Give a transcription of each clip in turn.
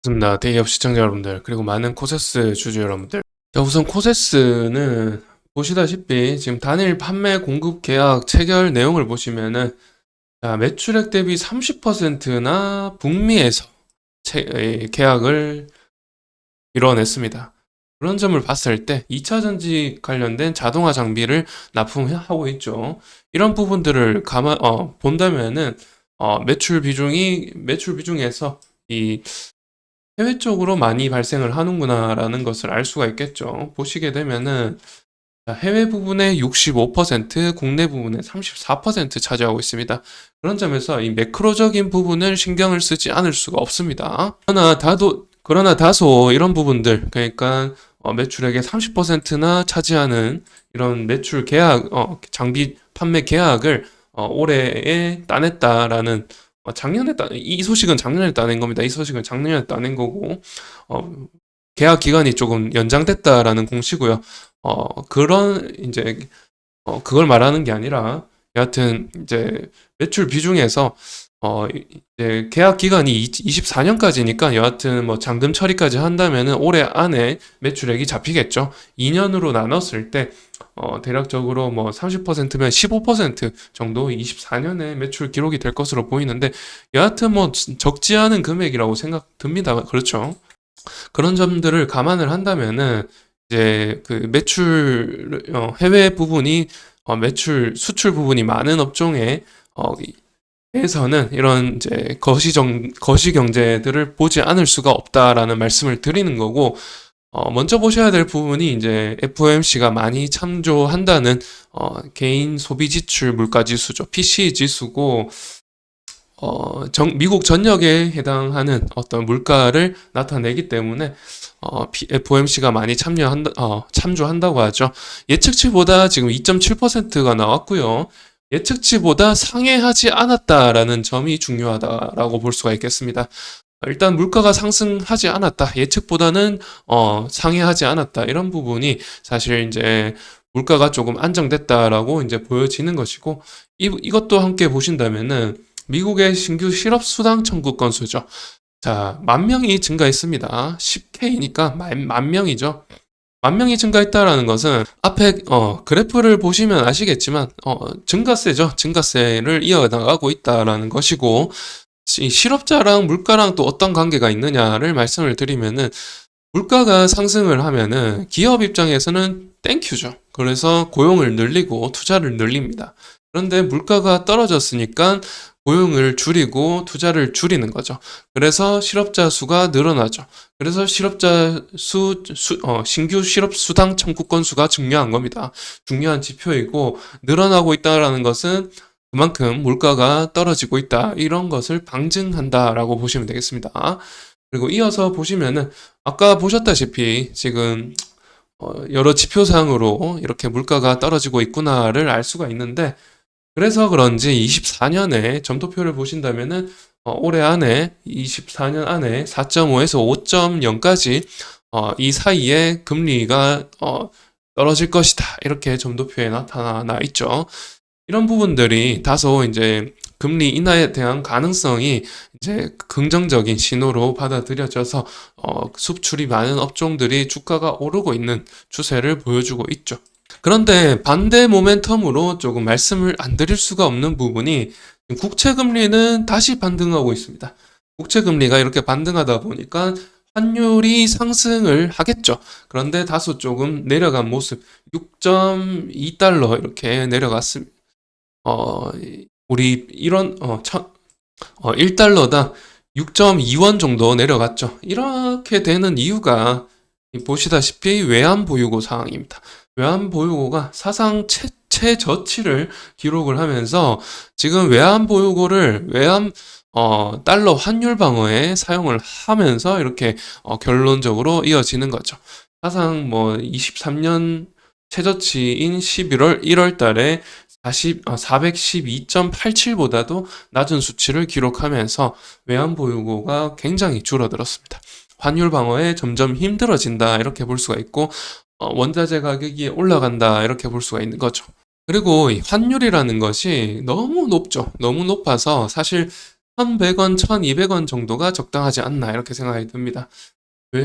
반갑습니다. 대기업 시청자 여러분들, 그리고 많은 코세스 주주 여러분들. 자, 우선 코세스는 보시다시피 지금 단일 판매 공급 계약 체결 내용을 보시면은 자, 매출액 대비 30%나 북미에서 계약을 이뤄냈습니다. 그런 점을 봤을 때 2차 전지 관련된 자동화 장비를 납품하고 있죠. 이런 부분들을 본다면은 매출 비중에서 이 해외 쪽으로 많이 발생을 하는구나라는 것을 알 수가 있겠죠. 보시게 되면은 해외 부분의 65%, 국내 부분의 34% 차지하고 있습니다. 그런 점에서 이 매크로적인 부분을 신경을 쓰지 않을 수가 없습니다. 그러나 다소 이런 부분들, 그러니까 매출액의 30%나 차지하는 이런 매출 계약, 장비 판매 계약을 올해에 따냈다라는 이 소식은 작년에 따낸 겁니다. 이 소식은 작년에 따낸 거고, 어, 계약 기간이 조금 연장됐다라는 공시고요. 이제, 그걸 말하는 게 아니라, 여하튼, 이제, 매출 비중에서, 이제, 계약 기간이 24년까지니까, 여하튼, 뭐, 잔금 처리까지 한다면은 올해 안에 매출액이 잡히겠죠. 2년으로 나눴을 때, 대략적으로 뭐 30%면 15% 정도 24년에 매출 기록이 될 것으로 보이는데, 여하튼 뭐, 적지 않은 금액이라고 생각 듭니다. 그렇죠. 그런 점들을 감안을 한다면은 이제 그 해외 부분이 수출 부분이 많은 업종에 에서는 이런 이제 거시 경제들을 보지 않을 수가 없다라는 말씀을 드리는 거고, 먼저 보셔야 될 부분이 이제 FOMC가 많이 참조한다는 개인 소비 지출 물가 지수죠. PCE 지수고, 미국 전역에 해당하는 어떤 물가를 나타내기 때문에 FOMC가 많이 참조한다고 하죠. 예측치보다 지금 2.7%가 나왔고요. 예측치보다 상회하지 않았다라는 점이 중요하다라고 볼 수가 있겠습니다. 일단 물가가 상승하지 않았다. 예측보다는 상회하지 않았다. 이런 부분이 사실 이제 물가가 조금 안정됐다라고 이제 보여지는 것이고, 이것도 함께 보신다면은 미국의 신규 실업수당 청구 건수죠. 자, 10,000명이 증가했습니다. 10K니까 만 명이죠. 10,000명이 증가했다라는 것은 앞에 그래프를 보시면 아시겠지만 증가세죠. 증가세를 이어나가고 있다라는 것이고, 이 실업자랑 물가랑 또 어떤 관계가 있느냐를 말씀을 드리면은, 물가가 상승을 하면은 기업 입장에서는 땡큐죠. 그래서 고용을 늘리고 투자를 늘립니다. 그런데 물가가 떨어졌으니까 고용을 줄이고 투자를 줄이는 거죠. 그래서 실업자 수가 늘어나죠. 그래서 신규 실업 수당 청구 건수가 중요한 겁니다. 중요한 지표이고, 늘어나고 있다라는 것은 그만큼 물가가 떨어지고 있다. 이런 것을 방증한다라고 보시면 되겠습니다. 그리고 이어서 보시면은 아까 보셨다시피 지금 여러 지표상으로 이렇게 물가가 떨어지고 있구나를 알 수가 있는데, 그래서 그런지 24년에 점도표를 보신다면은 올해 안에 24년 안에 4.5에서 5.0까지 이 사이에 금리가 떨어질 것이다. 이렇게 점도표에 나타나 있죠. 이런 부분들이 다소 이제 금리 인하에 대한 가능성이 이제 긍정적인 신호로 받아들여져서 수출이 많은 업종들이 주가가 오르고 있는 추세를 보여주고 있죠. 그런데 반대 모멘텀으로 조금 말씀을 안 드릴 수가 없는 부분이, 국채 금리는 다시 반등하고 있습니다. 국채 금리가 이렇게 반등하다 보니까 환율이 상승을 하겠죠. 그런데 다소 조금 내려간 모습, 6.2달러 이렇게 내려갔습니다. 우리 이런 1달러당 6.2원 정도 내려갔죠. 이렇게 되는 이유가 보시다시피 외환 보유고 상황입니다. 외환 보유고가 사상 최저치를 기록을 하면서 지금 달러 환율 방어에 사용을 하면서 이렇게 결론적으로 이어지는 거죠. 사상 뭐 23년 최저치인 1월 달에 412.87보다도 낮은 수치를 기록하면서 외환 보유고가 굉장히 줄어들었습니다. 환율 방어에 점점 힘들어진다 이렇게 볼 수가 있고, 원자재 가격이 올라간다 이렇게 볼 수가 있는 거죠. 그리고 이 환율이라는 것이 너무 높죠. 너무 높아서 사실 1,100원, 1,200원 정도가 적당하지 않나 이렇게 생각이 듭니다.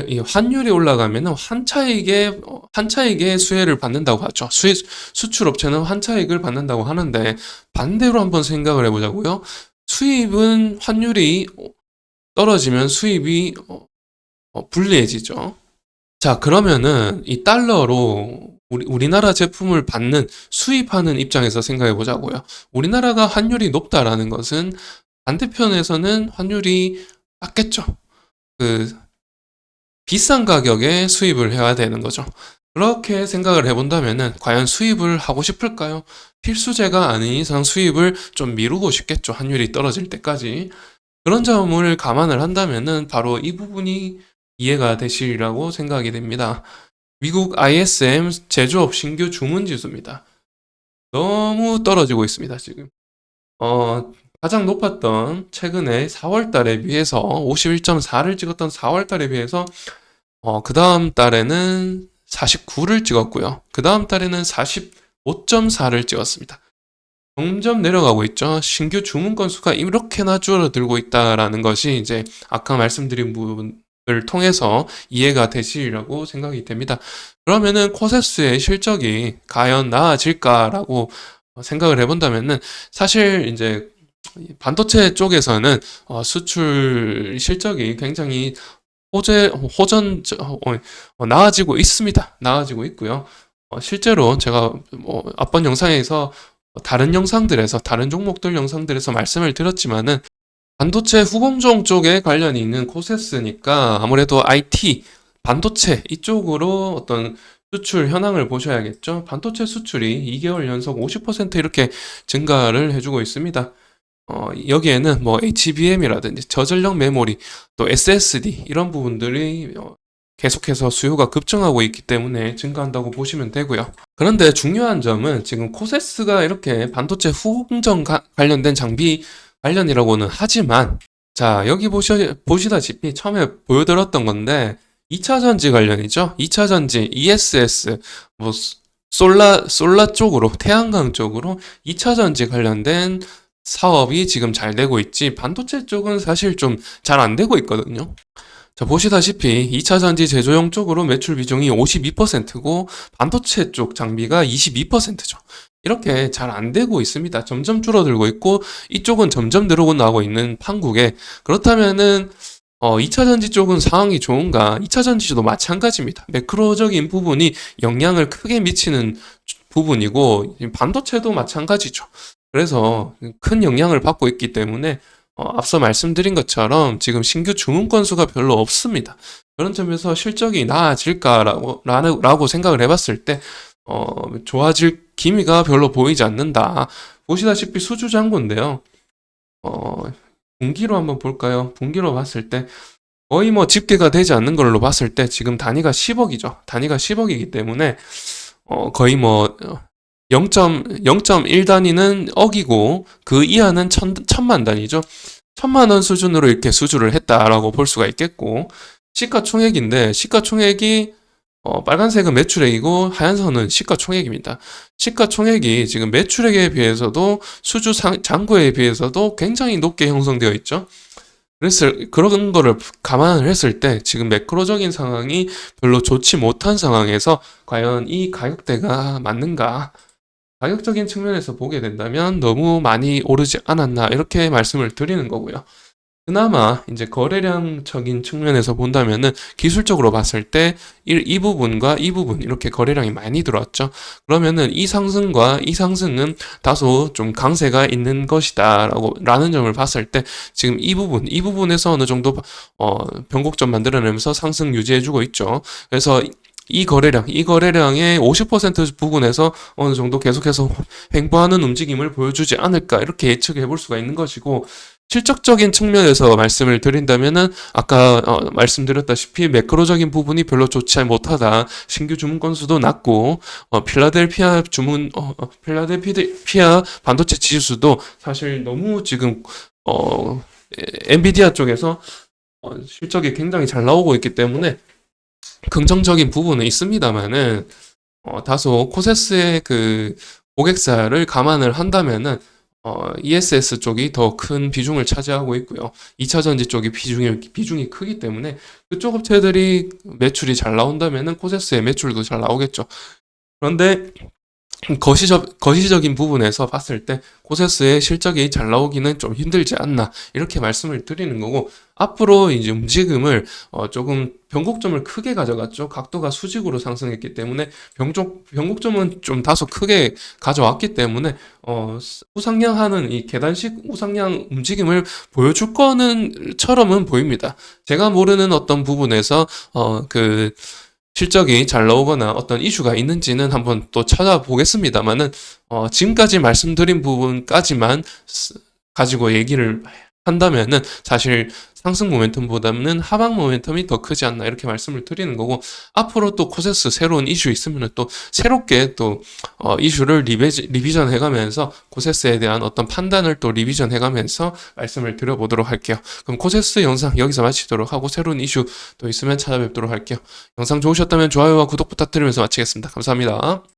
이 환율이 올라가면은 환차익의 수혜를 받는다고 하죠. 수출 업체는 환차익을 받는다고 하는데 반대로 한번 생각을 해보자고요. 수입은 환율이 떨어지면 수입이 불리해지죠. 자, 그러면은 이 달러로 우리나라 제품을 수입하는 입장에서 생각해 보자고요. 우리나라가 환율이 높다라는 것은 반대편에서는 환율이 낮겠죠. 그 비싼 가격에 수입을 해야 되는 거죠. 그렇게 생각을 해본다면은 과연 수입을 하고 싶을까요? 필수제가 아닌 이상 수입을 좀 미루고 싶겠죠. 환율이 떨어질 때까지. 그런 점을 감안을 한다면은 바로 이 부분이 이해가 되시리라고 생각이 됩니다. 미국 ISM 제조업 신규 주문 지수입니다. 너무 떨어지고 있습니다, 지금. 가장 높았던 최근에 4월 달에 비해서 51.4를 찍었던 4월 달에 비해서 그 다음 달에는 49를 찍었고요. 그 다음 달에는 45.4를 찍었습니다. 점점 내려가고 있죠. 신규 주문 건수가 이렇게나 줄어들고 있다라는 것이 이제 아까 말씀드린 부분을 통해서 이해가 되시리라고 생각이 됩니다. 그러면은 코세스의 실적이 과연 나아질까라고 생각을 해본다면은 사실 이제 반도체 쪽에서는 수출 실적이 굉장히 나아지고 있습니다. 나아지고 있고요. 실제로 제가 앞번 영상에서 다른 영상들에서 다른 종목들 영상들에서 말씀을 드렸지만은 반도체 후공정 쪽에 관련이 있는 코세스니까 아무래도 IT, 반도체 이쪽으로 어떤 수출 현황을 보셔야겠죠. 반도체 수출이 2개월 연속 50% 이렇게 증가를 해주고 있습니다. 여기에는 뭐 HBM이라든지 저전력 메모리, 또 SSD 이런 부분들이 계속해서 수요가 급증하고 있기 때문에 증가한다고 보시면 되고요. 그런데 중요한 점은 지금 코세스가 이렇게 반도체 후공정 관련된 장비 관련이라고는 하지만 자, 여기 보시다시피 처음에 보여드렸던 건데 2차 전지 관련이죠. 2차 전지, ESS, 뭐 솔라 쪽으로, 태양광 쪽으로 2차 전지 관련된 사업이 지금 잘 되고 있지 반도체 쪽은 사실 좀 잘 안 되고 있거든요. 자, 보시다시피 2차 전지 제조용 쪽으로 매출 비중이 52%고 반도체 쪽 장비가 22%죠. 이렇게 잘 안 되고 있습니다. 점점 줄어들고 있고 이쪽은 점점 늘어나고 있는 판국에 그렇다면은 2차 전지 쪽은 상황이 좋은가? 2차 전지도 마찬가지입니다. 매크로적인 부분이 영향을 크게 미치는 부분이고 반도체도 마찬가지죠. 그래서 큰 영향을 받고 있기 때문에 앞서 말씀드린 것처럼 지금 신규 주문 건수가 별로 없습니다. 그런 점에서 실적이 나아질까라고 생각을 해봤을 때 좋아질 기미가 별로 보이지 않는다. 보시다시피 수주잔고인데요. 분기로 한번 볼까요? 분기로 봤을 때 거의 뭐 집계가 되지 않는 걸로 봤을 때 지금 단위가 10억이죠. 단위가 10억이기 때문에 거의 뭐 0.1 단위는 억이고 그 이하는 천만 단위죠. 1,000만 원 수준으로 이렇게 수주를 했다라고 볼 수가 있겠고 시가총액인데 시가총액이 빨간색은 매출액이고 하얀선은 시가총액입니다. 시가총액이 지금 매출액에 비해서도 잔고에 비해서도 굉장히 높게 형성되어 있죠. 그래서 그런 거를 감안을 했을 때 지금 매크로적인 상황이 별로 좋지 못한 상황에서 과연 이 가격대가 맞는가? 가격적인 측면에서 보게 된다면 너무 많이 오르지 않았나 이렇게 말씀을 드리는 거고요. 그나마 이제 거래량적인 측면에서 본다면은 기술적으로 봤을 때 이 부분과 이 부분 이렇게 거래량이 많이 들어왔죠. 그러면은 이 상승은 다소 좀 강세가 있는 라는 점을 봤을 때 지금 이 부분에서 어느 정도 변곡점 만들어내면서 상승 유지해주고 있죠. 그래서 이 거래량의 50% 부분에서 어느 정도 계속해서 횡보하는 움직임을 보여주지 않을까 이렇게 예측해 볼 수가 있는 것이고 실적적인 측면에서 말씀을 드린다면은 아까 말씀드렸다시피 매크로적인 부분이 별로 좋지 못하다. 신규 주문 건수도 낮고 필라델피아 반도체 지수도 사실 너무 지금 엔비디아 쪽에서 실적이 굉장히 잘 나오고 있기 때문에 긍정적인 부분은 있습니다만은 다소 코세스의 그 고객사를 감안을 한다면은 ESS 쪽이 더 큰 비중을 차지하고 있고요. 2차 전지 쪽이 비중이 크기 때문에 그쪽 업체들이 매출이 잘 나온다면은 코세스의 매출도 잘 나오겠죠. 그런데 거시적인 부분에서 봤을 때 코세스의 실적이 잘 나오기는 좀 힘들지 않나 이렇게 말씀을 드리는 거고, 앞으로 이제 움직임을 조금 변곡점을 크게 가져갔죠. 각도가 수직으로 상승했기 때문에 변곡점은 좀 다소 크게 가져왔기 때문에 우상향하는 이 계단식 우상향 움직임을 보여줄 거는 처럼은 보입니다. 제가 모르는 어떤 부분에서 그 실적이 잘 나오거나 어떤 이슈가 있는지는 한번 또 찾아보겠습니다만은, 지금까지 말씀드린 부분까지만 가지고 얘기를 한다면은 사실 상승 모멘텀보다는 하방 모멘텀이 더 크지 않나 이렇게 말씀을 드리는 거고, 앞으로 또 코세스 새로운 이슈 있으면은 또 새롭게 또 이슈를 리비전 해가면서 코세스에 대한 어떤 판단을 또 리비전 해가면서 말씀을 드려보도록 할게요. 그럼 코세스 영상 여기서 마치도록 하고, 새로운 이슈 또 있으면 찾아뵙도록 할게요. 영상 좋으셨다면 좋아요와 구독 부탁드리면서 마치겠습니다. 감사합니다.